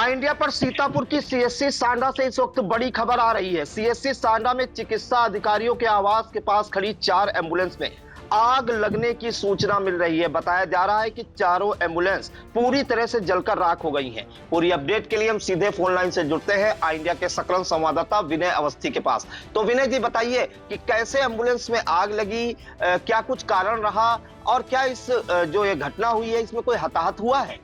India पर सीतापुर की CSC सांडा से इस वक्त बड़ी खबर आ रही है। सीएससी सांडा में चिकित्सा अधिकारियों के आवास के पास खड़ी 4 एम्बुलेंस में आग लगने की सूचना मिल रही है। बताया जा रहा है कि चारों एम्बुलेंस पूरी तरह से जलकर राख हो गई हैं। पूरी अपडेट के लिए हम सीधे फोन लाइन से जुड़ते हैं आई इंडिया के सकलन संवाददाता विनय अवस्थी के पास। तो विनय जी बताइए कि कैसे एम्बुलेंस में आग लगी, क्या कुछ कारण रहा और क्या इस जो ये घटना हुई है इसमें कोई हताहत हुआ है?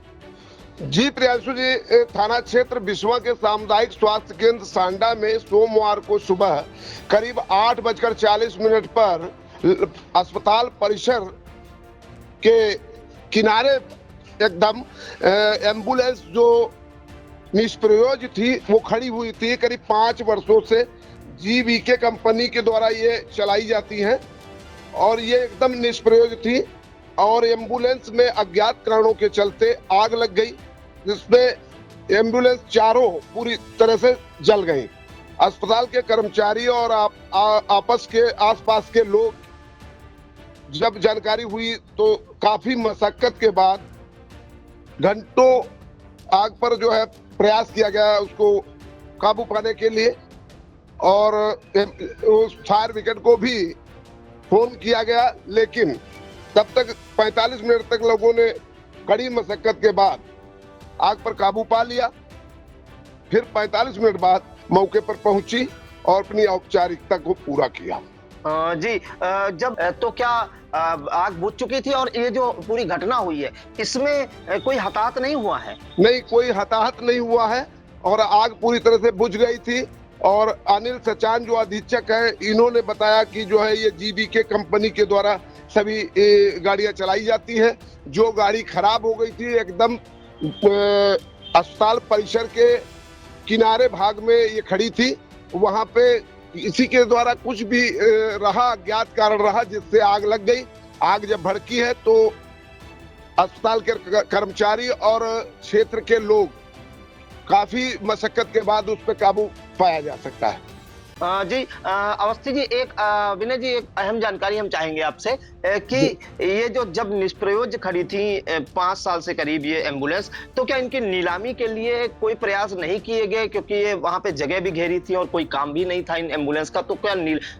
जी प्रियांशु जी, थाना क्षेत्र बिस्वा के सामुदायिक स्वास्थ्य केंद्र सांडा में सोमवार को सुबह करीब 8:40 पर अस्पताल परिसर के किनारे एकदम एम्बुलेंस जो निष्प्रयोज थी वो खड़ी हुई थी। करीब 5 वर्षों से जीवीके कंपनी के द्वारा ये चलाई जाती हैं और ये एकदम निष्प्रयोज थी और एम्बुलेंस में अज्ञात कारणों के चलते आग लग गई, जिसमें एम्बुलेंस चारों पूरी तरह से जल गई। अस्पताल के कर्मचारी और आपस के आसपास के लोग जब जानकारी हुई तो काफी मशक्कत के बाद घंटों आग पर जो है प्रयास किया गया उसको काबू पाने के लिए और उस फायर ब्रिगेड को भी फोन किया गया, लेकिन तब तक 45 मिनट तक लोगों ने कड़ी मशक्कत के बाद आग पर काबू पा लिया। फिर 45 मिनट बाद मौके पर पहुंची और अपनी औपचारिकता को पूरा किया। जी, जब तो क्या आग बुझ चुकी थी और ये जो पूरी घटना हुई है इसमें कोई हताहत नहीं हुआ है? नहीं, कोई हताहत नहीं हुआ है और आग पूरी तरह से बुझ गई थी। और अनिल सचान जो अधीक्षक है, इन्होंने बताया कि जो है ये जीवीके कंपनी के द्वारा सभी गाड़ियां चलाई जाती है। जो गाड़ी खराब हो गई थी एकदम अस्पताल परिसर के किनारे भाग में ये खड़ी थी, वहां पे इसी के द्वारा कुछ भी रहा, अज्ञात कारण रहा जिससे आग लग गई। आग जब भड़की है तो अस्पताल के कर्मचारी और क्षेत्र के लोग काफी मशक्कत के बाद उस पर काबू पाया जा सकता है। जी, अवस्थी जी, एक विनय जी, एक अहम जानकारी हम चाहेंगे आपसे कि ये जो जब निष्प्रयोज खड़ी थी 5 साल से करीब ये एम्बुलेंस, तो क्या इनकी नीलामी के लिए कोई प्रयास नहीं किए गए? क्योंकि ये वहां पे जगह भी घेरी थी और कोई काम भी नहीं था इन एम्बुलेंस का, तो क्या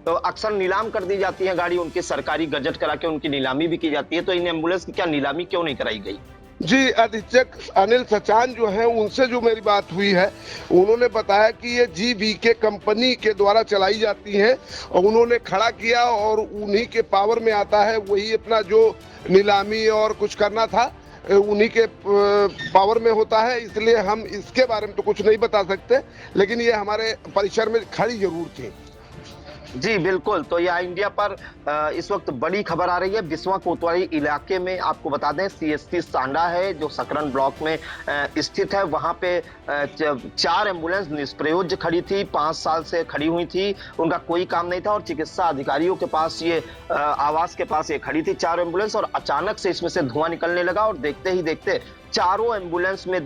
तो अक्सर नीलाम कर दी जाती है गाड़ी, उनकी सरकारी गजट करा के उनकी नीलामी भी की जाती है, तो इन एम्बुलेंस की क्या नीलामी क्यों नहीं कराई गई? जी, अधीक्षक अनिल सचान जो है उनसे जो मेरी बात हुई है, उन्होंने बताया कि ये जीवीके कंपनी के द्वारा चलाई जाती हैं और उन्होंने खड़ा किया और उन्हीं के पावर में आता है, वही अपना जो नीलामी और कुछ करना था उन्हीं के पावर में होता है, इसलिए हम इसके बारे में तो कुछ नहीं बता सकते, लेकिन ये हमारे परिसर में खड़ी जरूर थी। जी बिल्कुल, तो यह इंडिया पर इस वक्त बड़ी खबर आ रही है। बिस्वा कोतवाली इलाके में आपको बता दें सीएससी सांडा है जो सकरन ब्लॉक में स्थित है। वहां पे 4 एम्बुलेंस निष्प्रयोज खड़ी थी, 5 साल से खड़ी हुई थी, उनका कोई काम नहीं था और चिकित्सा अधिकारियों के पास ये आवास के पास ये खड़ी थी 4 एम्बुलेंस, और अचानक से इसमें से धुआं निकलने लगा और देखते ही देखते चारों एम्बुलेंस में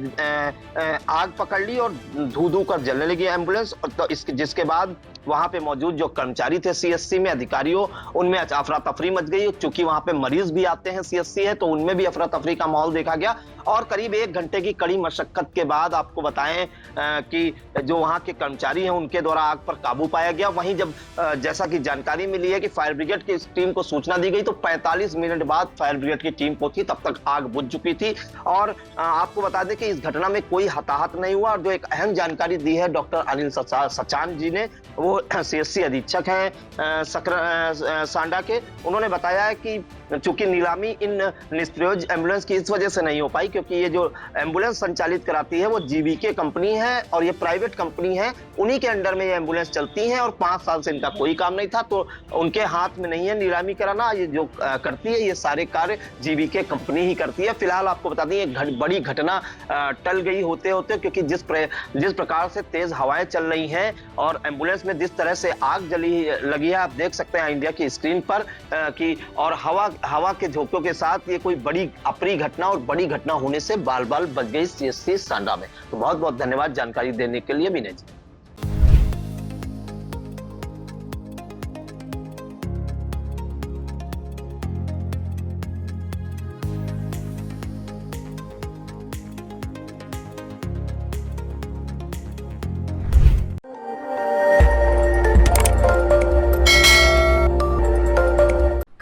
आग पकड़ ली और धू कर जलने लगी एम्बुलेंस। तो जिसके बाद वहां पे मौजूद जो कर्मचारी थे सीएससी में, अधिकारियों, उनमें अफरा तफरी मच गई। चूंकि वहां पे मरीज भी आते हैं, सीएससी है, तो उनमें भी अफरा तफरी का माहौल देखा गया और करीब 1 घंटे की कड़ी मशक्कत के बाद आपको बताएं कि जो वहां के कर्मचारी हैं उनके द्वारा आग पर काबू पाया गया। वहीं जब जैसा कि जानकारी मिली है कि फायर ब्रिगेड की टीम को सूचना दी गई तो 45 मिनट बाद फायर ब्रिगेड की टीम पहुंची, तब तक आग बुझ चुकी थी। और आपको बता दें कि इस घटना में कोई हताहत नहीं हुआ और जो एक अहम जानकारी दी है डॉक्टर अनिल सचान जी ने, वो सीएससी अधीक्षक हैं सांडा के, उन्होंने बताया है कि चूंकि नीलामी इन निष्प्रयोज एम्बुलेंस की इस वजह से नहीं हो पाई क्योंकि ये जो एम्बुलेंस संचालित कराती है वो जीवीके कंपनी है और ये प्राइवेट कंपनी है, उन्हीं के अंडर में ये एम्बुलेंस चलती है और 5 साल से इनका कोई काम नहीं था, तो उनके हाथ में नहीं है नीलामी कराना। ये जो करती है ये सारे कार्य जीवीके कंपनी ही करती है। फिलहाल आपको बता दें ये बड़ी घटना टल गई होते होते, क्योंकि जिस प्रकार से तेज हवाएं चल रही हैं और एम्बुलेंस में जिस तरह से आग जली लगी है, आप देख सकते हैं इंडिया की स्क्रीन पर कि और हवा के झोंकों के साथ ये कोई बड़ी अप्रिय घटना और बड़ी घटना होने से बाल बाल बच गई सीएससी सांडा में। तो बहुत बहुत धन्यवाद जानकारी देने के लिए विनय जी।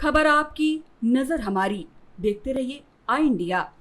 खबर आपकी, नजर हमारी। देखते रहिए आई इंडिया।